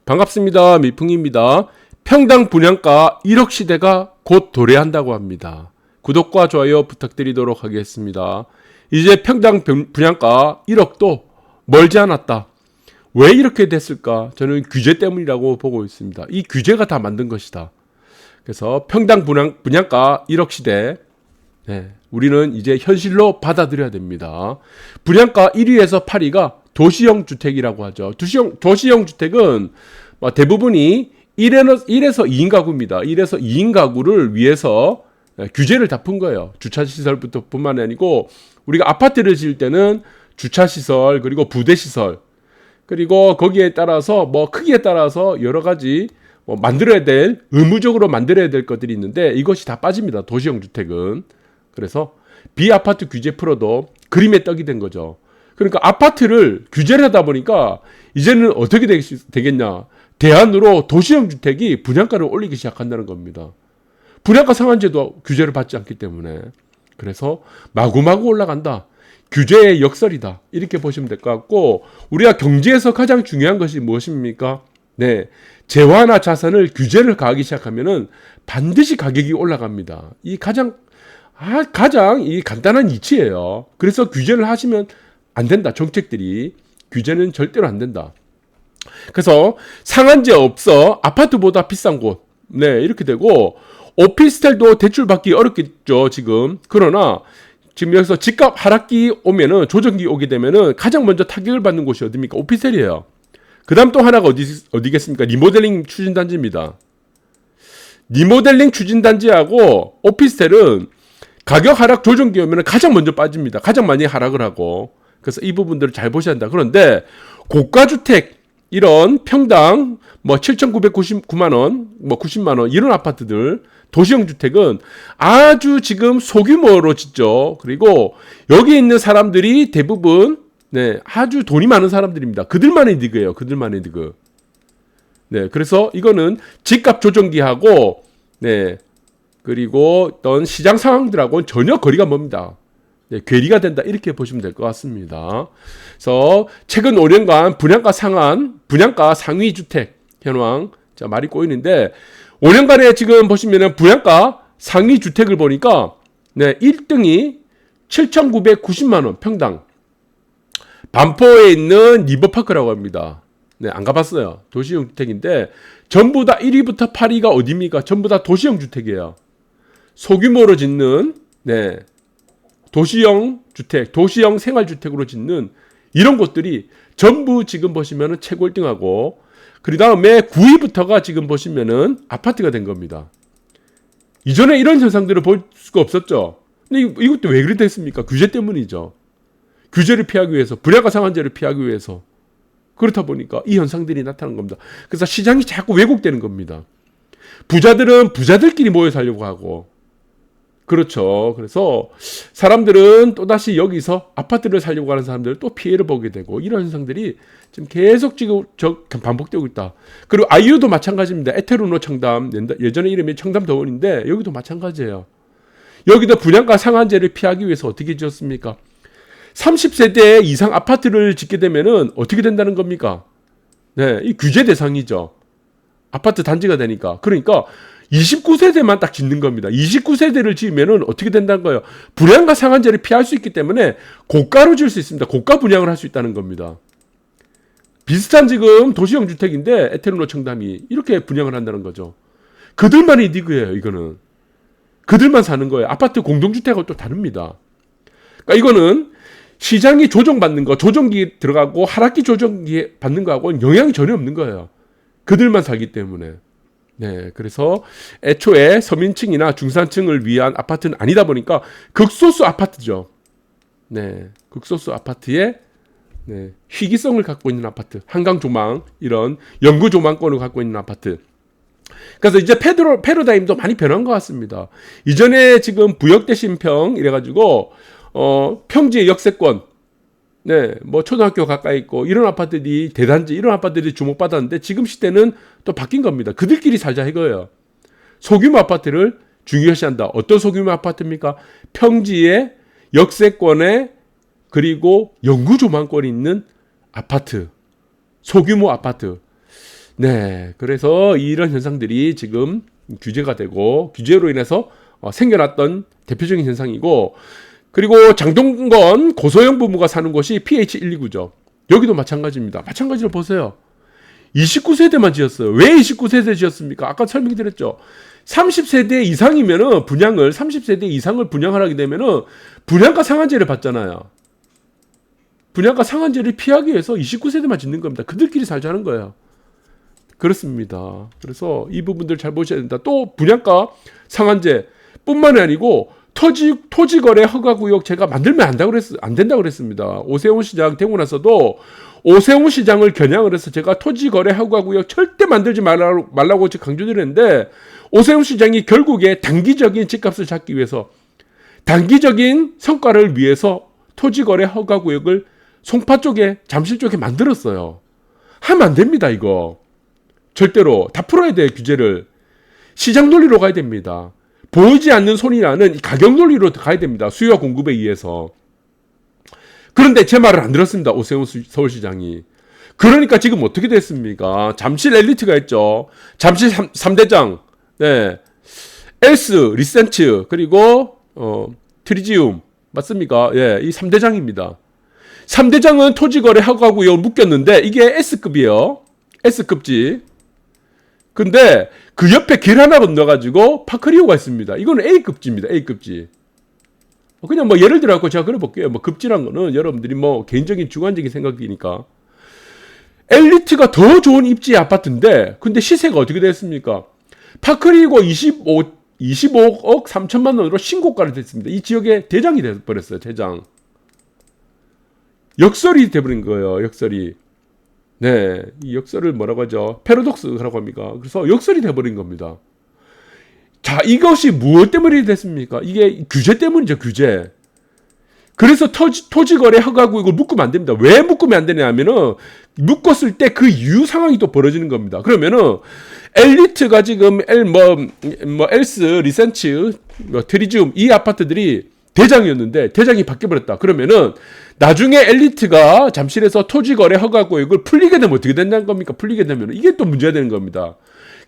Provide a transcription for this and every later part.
반갑습니다. 미풍입니다. 평당 분양가 1억 시대가 곧 도래한다고 합니다. 구독과 좋아요 부탁드리도록 하겠습니다. 이제 평당 분양가 1억도 멀지 않았다. 왜 이렇게 됐을까? 저는 규제 때문이라고 보고 있습니다. 이 규제가 다 만든 것이다. 그래서 평당 분양가 1억 시대, 우리는 이제 현실로 받아들여야 됩니다. 분양가 1위에서 8위가 도시형 주택이라고 하죠. 도시형 주택은 대부분이 1에서 2인 가구입니다. 1에서 2인 가구를 위해서 규제를 다 푼 거예요. 주차시설부터 뿐만 아니고 우리가 아파트를 지을 때는 주차시설 그리고 부대시설 그리고 거기에 따라서 크기에 따라서 여러 가지 만들어야 될 의무적으로 만들어야 될 것들이 있는데 이것이 다 빠집니다. 도시형 주택은. 그래서 비아파트 규제 풀어도 그림의 떡이 된 거죠. 그러니까 아파트를 규제를 하다 보니까 이제는 어떻게 되겠냐. 대안으로 도시형 주택이 분양가를 올리기 시작한다는 겁니다. 분양가 상한제도 규제를 받지 않기 때문에. 그래서 마구마구 올라간다. 규제의 역설이다. 이렇게 보시면 될 것 같고, 우리가 경제에서 가장 중요한 것이 무엇입니까? 재화나 자산을 규제를 가하기 시작하면은 반드시 가격이 올라갑니다. 이 가장 이 간단한 이치예요. 그래서 규제를 하시면 안 된다. 정책들이. 규제는 절대로 안 된다. 그래서 상한제 없어 아파트보다 비싼 곳. 이렇게 되고 오피스텔도 대출받기 어렵겠죠, 지금. 그러나 지금 여기서 집값 하락기 오면은 조정기 오게 되면은 가장 먼저 타격을 받는 곳이 어디입니까? 오피스텔이에요. 그다음 또 하나가 어디겠습니까? 리모델링 추진단지입니다. 리모델링 추진단지하고 오피스텔은 가격 하락 조정기 오면은 가장 먼저 빠집니다. 가장 많이 하락을 하고. 그래서 이 부분들을 잘 보셔야 한다. 그런데 고가주택 이런 평당 7,999만 원, 90만 원 이런 아파트들 도시형 주택은 아주 지금 소규모로 짓죠. 그리고 여기 있는 사람들이 대부분 아주 돈이 많은 사람들입니다. 그들만의 리그예요. 그들만의 리그. 그래서 이거는 집값 조정기하고 그리고 어떤 시장 상황들하고는 전혀 거리가 멉니다. 괴리가 된다 이렇게 보시면 될 것 같습니다. 그래서 최근 5년간 분양가 상위 주택 현황 말이 꼬이는데 5년간에 지금 보시면은 분양가 상위 주택을 보니까 1등이 7,990만 원 평당. 반포에 있는 리버파크라고 합니다. 안 가봤어요. 도시형 주택인데 전부 다 1위부터 8위가 어디입니까? 전부 다 도시형 주택이에요. 소규모로 짓는 도시형 주택, 도시형 생활주택으로 짓는 이런 곳들이 전부 지금 보시면은 최고 1등하고 그 다음에 9위부터가 지금 보시면은 아파트가 된 겁니다. 이전에 이런 현상들을 볼 수가 없었죠. 근데 이것도 왜 그렇게 됐습니까? 규제 때문이죠. 규제를 피하기 위해서, 분양가 상한제를 피하기 위해서. 그렇다 보니까 이 현상들이 나타난 겁니다. 그래서 시장이 자꾸 왜곡되는 겁니다. 부자들은 부자들끼리 모여 살려고 하고 그렇죠. 그래서 사람들은 또다시 여기서 아파트를 살려고 하는 사람들은 또 피해를 보게 되고 이런 현상들이 지금 계속 반복되고 있다. 그리고 아이유도 마찬가지입니다. 에테르노 청담, 예전에 이름이 청담더원인데 여기도 마찬가지예요. 여기도 분양가 상한제를 피하기 위해서 어떻게 지었습니까? 30세대 이상 아파트를 짓게 되면은 어떻게 된다는 겁니까? 이 규제 대상이죠. 아파트 단지가 되니까. 그러니까 29세대만 딱 짓는 겁니다. 29세대를 지으면은 어떻게 된다는 거예요? 분양가 상한제를 피할 수 있기 때문에 고가로 지을 수 있습니다. 고가 분양을 할 수 있다는 겁니다. 비슷한 지금 도시형 주택인데 에테르노 청담이 이렇게 분양을 한다는 거죠. 그들만의 리그예요, 이거는. 그들만 사는 거예요. 아파트 공동주택하고 또 다릅니다. 그러니까 이거는 시장이 조정받는 거, 조정기 들어가고 하락기 조정기 받는 거하고는 영향이 전혀 없는 거예요. 그들만 살기 때문에. 그래서 애초에 서민층이나 중산층을 위한 아파트는 아니다 보니까 극소수 아파트죠. 극소수 아파트에 희귀성을 갖고 있는 아파트, 한강 조망, 이런 영구 조망권을 갖고 있는 아파트. 그래서 이제 패러다임도 많이 변한 것 같습니다. 이전에 지금 부역 대신 평 이래가지고 평지의 역세권, 초등학교 가까이 있고 이런 아파트들이 대단지 이런 아파트들이 주목받았는데 지금 시대는 또 바뀐 겁니다. 그들끼리 살자 이거예요. 소규모 아파트를 중요시한다. 어떤 소규모 아파트입니까? 평지에 역세권에 그리고 영구 조망권이 있는 아파트, 소규모 아파트. 네, 그래서 이런 현상들이 지금 규제가 되고 규제로 인해서 생겨났던 대표적인 현상이고, 그리고 장동건 고소영 부부가 사는 곳이 PH129죠. 여기도 마찬가지입니다. 마찬가지로 보세요. 29세대만 지었어요. 왜 29세대 지었습니까? 아까 설명드렸죠. 30세대 이상이면은 30세대 이상을 분양하게 되면은 분양가 상한제를 받잖아요. 분양가 상한제를 피하기 위해서 29세대만 짓는 겁니다. 그들끼리 살자는 거예요. 그렇습니다. 그래서 이 부분들 잘 보셔야 된다. 또 분양가 상한제 뿐만이 아니고 토지거래 허가구역 제가 만들면 안 된다고 그랬습니다. 오세훈 시장 되고 나서도 오세훈 시장을 겨냥을 해서 제가 토지거래 허가구역 절대 만들지 말라고 강조드렸는데, 오세훈 시장이 결국에 단기적인 집값을 잡기 위해서, 단기적인 성과를 위해서 토지거래 허가구역을 송파 쪽에, 잠실 쪽에 만들었어요. 하면 안 됩니다, 이거. 절대로 다 풀어야 돼요, 규제를. 시장 논리로 가야 됩니다. 보이지 않는 손이라는 가격 논리로 가야 됩니다. 수요와 공급에 의해서. 그런데 제 말을 안 들었습니다, 오세훈 서울시장이. 그러니까 지금 어떻게 됐습니까? 잠실 엘리트가 있죠. 잠실 3대장, 네, 엘스, 리센츠, 그리고 트리지움, 맞습니까? 예, 이 3대장입니다. 3대장은 토지거래 허가구역을 묶였는데 이게 S급이에요. S급지. 근데 그 옆에 길 하나 건너가지고 파크리오가 있습니다. 이거는 A급지입니다. A급지. 그냥 뭐 예를 들어서 제가 그려볼게요. 뭐 급지란 거는 여러분들이 뭐 개인적인 주관적인 생각이니까. 엘리트가 더 좋은 입지의 아파트인데, 근데 시세가 어떻게 됐습니까? 파크리오 25억 3천만 원으로 신고가를 됐습니다. 이 지역의 대장이 돼버렸어요. 대장. 역설이 돼버린 거예요. 역설이. 네, 이 역설을 뭐라고 하죠? 패러독스라고 합니까? 그래서 역설이 돼버린 겁니다. 자, 이것이 무엇 때문에 됐습니까? 이게 규제 때문이죠, 규제. 그래서 토지거래 허가구역을 묶으면 안 됩니다. 왜 묶으면 안 되냐면은, 묶었을 때 그 이유 상황이 또 벌어지는 겁니다. 그러면은, 엘리트가 지금 엘스, 리센츠, 트리지움, 이 아파트들이 대장이었는데, 대장이 바뀌어버렸다. 그러면은, 나중에 엘리트가 잠실에서 토지거래 허가구역을 풀리게 되면 어떻게 된다는 겁니까? 풀리게 되면 이게 또 문제가 되는 겁니다.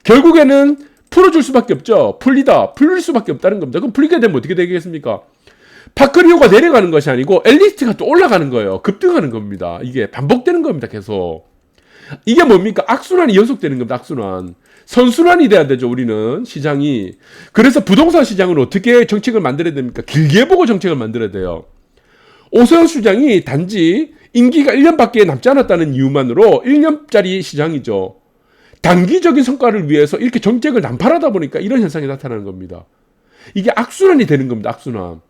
결국에는 풀어줄 수밖에 없죠. 풀릴 수밖에 없다는 겁니다. 그럼 풀리게 되면 어떻게 되겠습니까? 파크리오가 내려가는 것이 아니고 엘리트가 또 올라가는 거예요. 급등하는 겁니다. 이게 반복되는 겁니다. 계속. 이게 뭡니까? 악순환이 연속되는 겁니다. 악순환. 선순환이 돼야 되죠. 우리는 시장이. 그래서 부동산 시장은 어떻게 정책을 만들어야 됩니까? 길게 보고 정책을 만들어야 돼요. 오세훈 시장이 단지 임기가 1년밖에 남지 않았다는 이유만으로 1년짜리 시장이죠. 단기적인 성과를 위해서 이렇게 정책을 난팔하다 보니까 이런 현상이 나타나는 겁니다. 이게 악순환이 되는 겁니다. 악순환.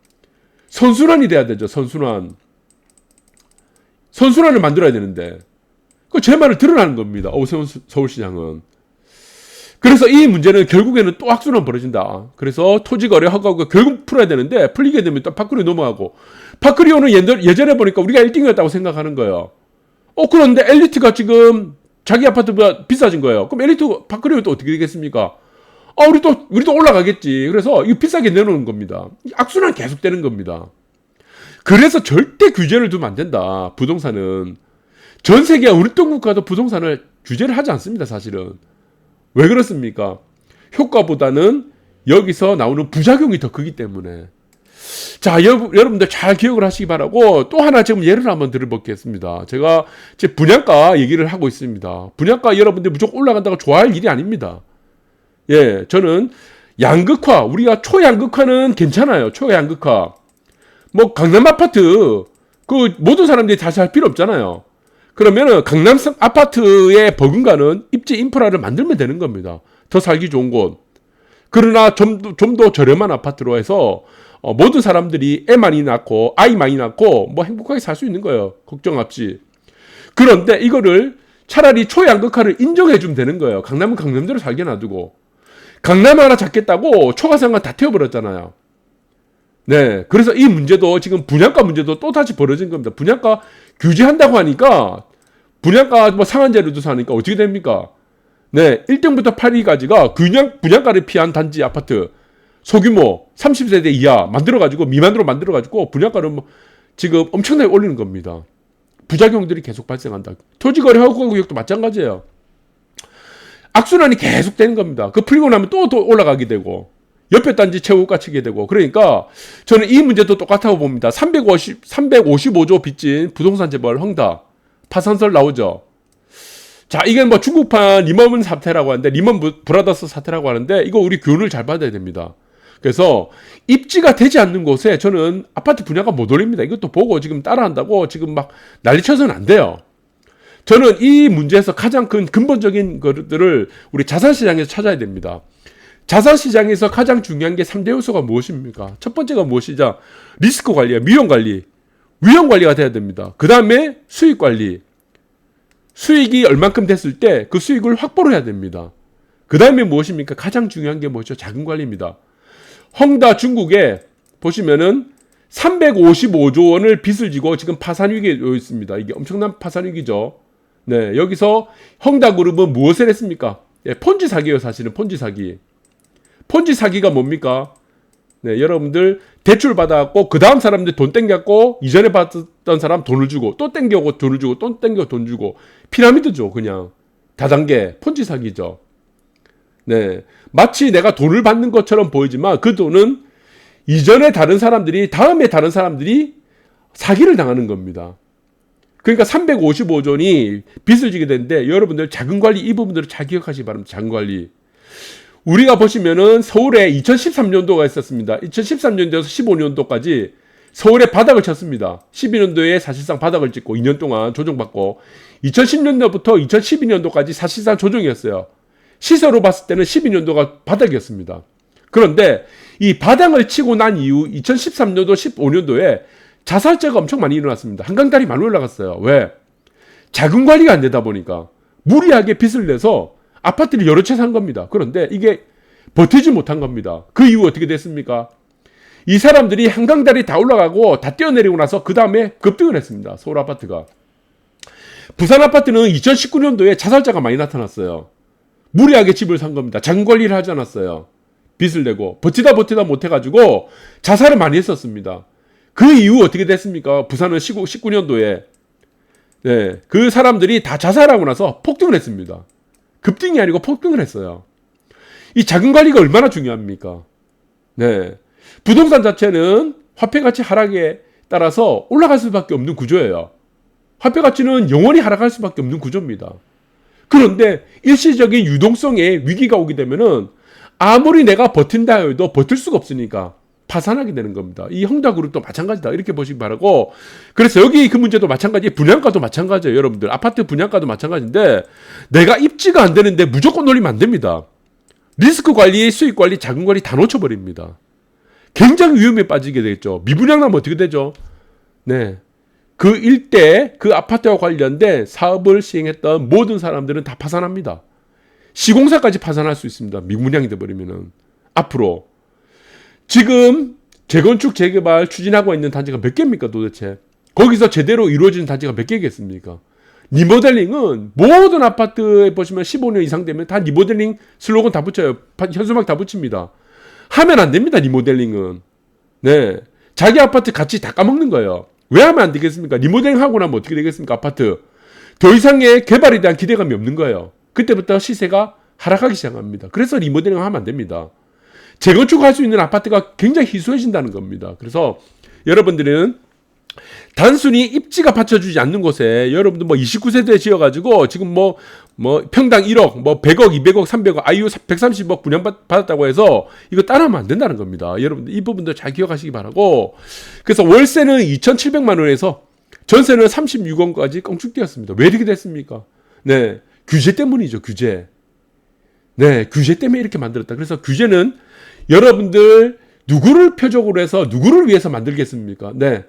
선순환이 돼야 되죠. 선순환. 선순환을 만들어야 되는데 그 제 말을 드러나는 겁니다. 오세훈 서울시장은. 그래서 이 문제는 결국에는 또 악순환 벌어진다. 그래서 토지거래 허가가 결국 풀어야 되는데 풀리게 되면 또 파크리오 넘어가고, 파크리오는 예전에 보니까 우리가 1등이었다고 생각하는 거예요. 그런데 엘리트가 지금 자기 아파트보다 비싸진 거예요. 그럼 엘리트 파크리오 또 어떻게 되겠습니까? 우리도 올라가겠지. 그래서 이거 비싸게 내놓는 겁니다. 악순환 계속되는 겁니다. 그래서 절대 규제를 두면 안 된다. 부동산은. 전 세계 어느 국가도 부동산을 규제를 하지 않습니다. 사실은. 왜 그렇습니까? 효과보다는 여기서 나오는 부작용이 더 크기 때문에. 자, 여러분들 잘 기억을 하시기 바라고, 또 하나 지금 예를 한번 들어보겠습니다. 제가 제 분양가 얘기를 하고 있습니다. 분양가 여러분들 무조건 올라간다고 좋아할 일이 아닙니다. 예, 저는 양극화, 우리가 초양극화는 괜찮아요. 초양극화. 뭐 강남 아파트 그 모든 사람들이 다 살 필요 없잖아요. 그러면은 강남 아파트의 버금가는 입지 인프라를 만들면 되는 겁니다. 더 살기 좋은 곳. 그러나 좀 더 저렴한 아파트로 해서 모든 사람들이 애 많이 낳고 아이 많이 낳고 뭐 행복하게 살 수 있는 거예요. 걱정 없이. 그런데 이거를 차라리 초양극화를 인정해 주면 되는 거예요. 강남은 강남대로 살게 놔두고. 강남 하나 잡겠다고 초가상가 다 태워버렸잖아요. 네, 그래서 이 문제도 지금 분양가 문제도 또 다시 벌어진 겁니다. 분양가 규제한다고 하니까 분양가 뭐 상한제를 두서 하니까 어떻게 됩니까? 네, 1등부터 8위까지가 분양가를 피한 단지 아파트 소규모 30세대 이하 만들어가지고 미만으로 만들어가지고 분양가를 뭐 지금 엄청나게 올리는 겁니다. 부작용들이 계속 발생한다. 토지거래 허가구역도 마찬가지예요. 악순환이 계속 되는 겁니다. 그 풀리고 나면 또 올라가게 되고 옆에 단지 채우고 갇히게 되고. 그러니까 저는 이 문제도 똑같다고 봅니다. 355조 빚진 부동산 재벌 헝다 파산설 나오죠. 자, 이게 뭐 중국판 리먼 사태라고 하는데, 리먼 브라더스 사태라고 하는데, 이거 우리 교훈을 잘 받아야 됩니다. 그래서 입지가 되지 않는 곳에 저는 아파트 분양가 못 올립니다. 이것도 보고 지금 따라한다고 지금 막 난리쳐서는 안 돼요. 저는 이 문제에서 가장 큰 근본적인 것들을 우리 자산시장에서 찾아야 됩니다. 자산시장에서 가장 중요한 게 3대 요소가 무엇입니까? 첫 번째가 무엇이죠? 리스크 관리야, 위험 관리. 위험 관리가 돼야 됩니다. 그 다음에 수익 관리. 수익이 얼만큼 됐을 때 그 수익을 확보를 해야 됩니다. 그 다음에 무엇입니까? 가장 중요한 게 뭐죠? 자금 관리입니다. 헝다 중국에 보시면은 355조 원을 빚을 지고 지금 파산 위기에 있습니다. 이게 엄청난 파산 위기죠. 네, 여기서 헝다 그룹은 무엇을 했습니까? 예, 폰지 사기예요, 사실은 폰지 사기. 폰지 사기가 뭡니까? 네, 여러분들 대출 받아갖고 그 다음 사람들 돈 땡겼고 이전에 받았던 사람 돈을 주고 또 땡겨고 돈을 주고 또 땡겨 돈 주고 피라미드죠. 그냥 다단계 폰지 사기죠. 네, 마치 내가 돈을 받는 것처럼 보이지만 그 돈은 이전에 다른 사람들이 다음에 다른 사람들이 사기를 당하는 겁니다. 그러니까 355조니 빚을 지게 되는데 여러분들 자금관리 이 부분들을 잘 기억하시기 바랍니다. 자금관리. 우리가 보시면은 서울에 2013년도가 있었습니다. 2013년도에서 15년도까지 서울에 바닥을 쳤습니다. 12년도에 사실상 바닥을 찍고 2년 동안 조정받고 2010년도부터 2012년도까지 사실상 조정이었어요. 시세로 봤을 때는 12년도가 바닥이었습니다. 그런데 이 바닥을 치고 난 이후 2013년도, 15년도에 자살자가 엄청 많이 일어났습니다. 한강다리 많이 올라갔어요. 왜? 자금 관리가 안 되다 보니까 무리하게 빚을 내서 아파트를 여러 채 산 겁니다. 그런데 이게 버티지 못한 겁니다. 그 이후 어떻게 됐습니까? 이 사람들이 한강다리 다 올라가고 다 뛰어내리고 나서 그 다음에 급등을 했습니다. 서울 아파트가. 부산 아파트는 2019년도에 자살자가 많이 나타났어요. 무리하게 집을 산 겁니다. 자금 관리를 하지 않았어요. 빚을 내고 버티다 못해가지고 자살을 많이 했었습니다. 그 이후 어떻게 됐습니까? 부산은 19년도에 네, 그 사람들이 다 자살하고 나서 폭등을 했습니다. 급등이 아니고 폭등을 했어요. 이 자금 관리가 얼마나 중요합니까? 네, 부동산 자체는 화폐 가치 하락에 따라서 올라갈 수밖에 없는 구조예요. 화폐 가치는 영원히 하락할 수밖에 없는 구조입니다. 그런데 일시적인 유동성에 위기가 오게 되면은 아무리 내가 버틴다 해도 버틸 수가 없으니까 파산하게 되는 겁니다. 이 헝다그룹도 마찬가지다. 이렇게 보시기 바라고. 그래서 여기 그 문제도 마찬가지, 분양가도 마찬가지예요. 여러분들 아파트 분양가도 마찬가지인데 내가 입지가 안 되는데 무조건 올리면 안 됩니다. 리스크 관리, 수익 관리, 자금 관리 다 놓쳐버립니다. 굉장히 위험에 빠지게 되겠죠. 미분양 나면 어떻게 되죠? 네, 그 일대 그 아파트와 관련된 사업을 시행했던 모든 사람들은 다 파산합니다. 시공사까지 파산할 수 있습니다. 미분양이 돼버리면은. 앞으로 지금 재건축 재개발 추진하고 있는 단지가 몇 개입니까 도대체? 거기서 제대로 이루어지는 단지가 몇 개겠습니까? 리모델링은 모든 아파트에 보시면 15년 이상 되면 다 리모델링 슬로건 다 붙여요. 현수막 다 붙입니다. 하면 안 됩니다. 리모델링은. 네, 자기 아파트 가치 다 까먹는 거예요. 왜 하면 안 되겠습니까? 리모델링 하고 나면 어떻게 되겠습니까? 아파트 더 이상의 개발에 대한 기대감이 없는 거예요. 그때부터 시세가 하락하기 시작합니다. 그래서 리모델링 하면 안 됩니다. 재건축할 수 있는 아파트가 굉장히 희소해진다는 겁니다. 그래서 여러분들은 단순히 입지가 받쳐주지 않는 곳에 여러분들 뭐 29세대 지어가지고 지금 뭐 평당 1억, 뭐 100억, 200억, 300억, 아이유 130억 분양받았다고 해서 이거 따라하면 안 된다는 겁니다. 여러분들 이 부분도 잘 기억하시기 바라고. 그래서 월세는 2,700만 원에서 전세는 36억까지 껑충 뛰었습니다. 왜 이렇게 됐습니까? 네, 규제 때문이죠. 규제. 네, 규제 때문에 이렇게 만들었다. 그래서 규제는 여러분들 누구를 표적으로 해서 누구를 위해서 만들겠습니까? 네,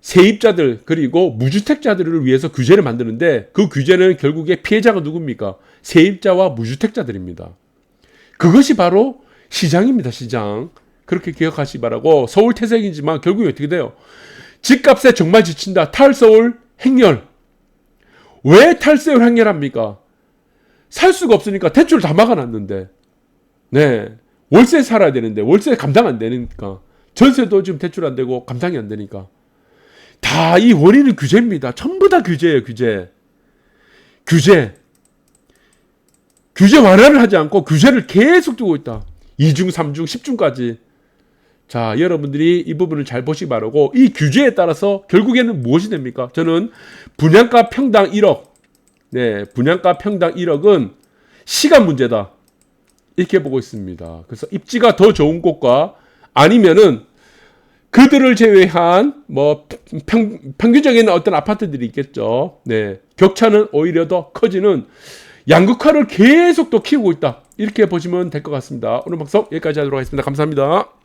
세입자들 그리고 무주택자들을 위해서 규제를 만드는데 그 규제는 결국에 피해자가 누굽니까? 세입자와 무주택자들입니다. 그것이 바로 시장입니다. 시장. 그렇게 기억하시기 바라고. 서울 태생이지만 결국에 어떻게 돼요? 집값에 정말 지친다. 탈서울 행렬. 왜 탈서울 행렬합니까? 살 수가 없으니까 대출 다 막아놨는데, 네, 월세 살아야 되는데 월세 감당 안 되니까, 전세도 지금 대출 안 되고 감당이 안 되니까 다 이 원인은 규제입니다. 전부 다 규제예요. 규제. 규제 완화를 하지 않고 규제를 계속 두고 있다. 2중, 3중, 10중까지. 자, 여러분들이 이 부분을 잘 보시기 바라고, 이 규제에 따라서 결국에는 무엇이 됩니까? 저는 분양가 평당 1억, 네, 분양가 평당 1억은 시간 문제다, 이렇게 보고 있습니다. 그래서 입지가 더 좋은 곳과 아니면은 그들을 제외한 뭐 평균적인 어떤 아파트들이 있겠죠. 네, 격차는 오히려 더 커지는 양극화를 계속 또 키우고 있다, 이렇게 보시면 될 것 같습니다. 오늘 방송 여기까지 하도록 하겠습니다. 감사합니다.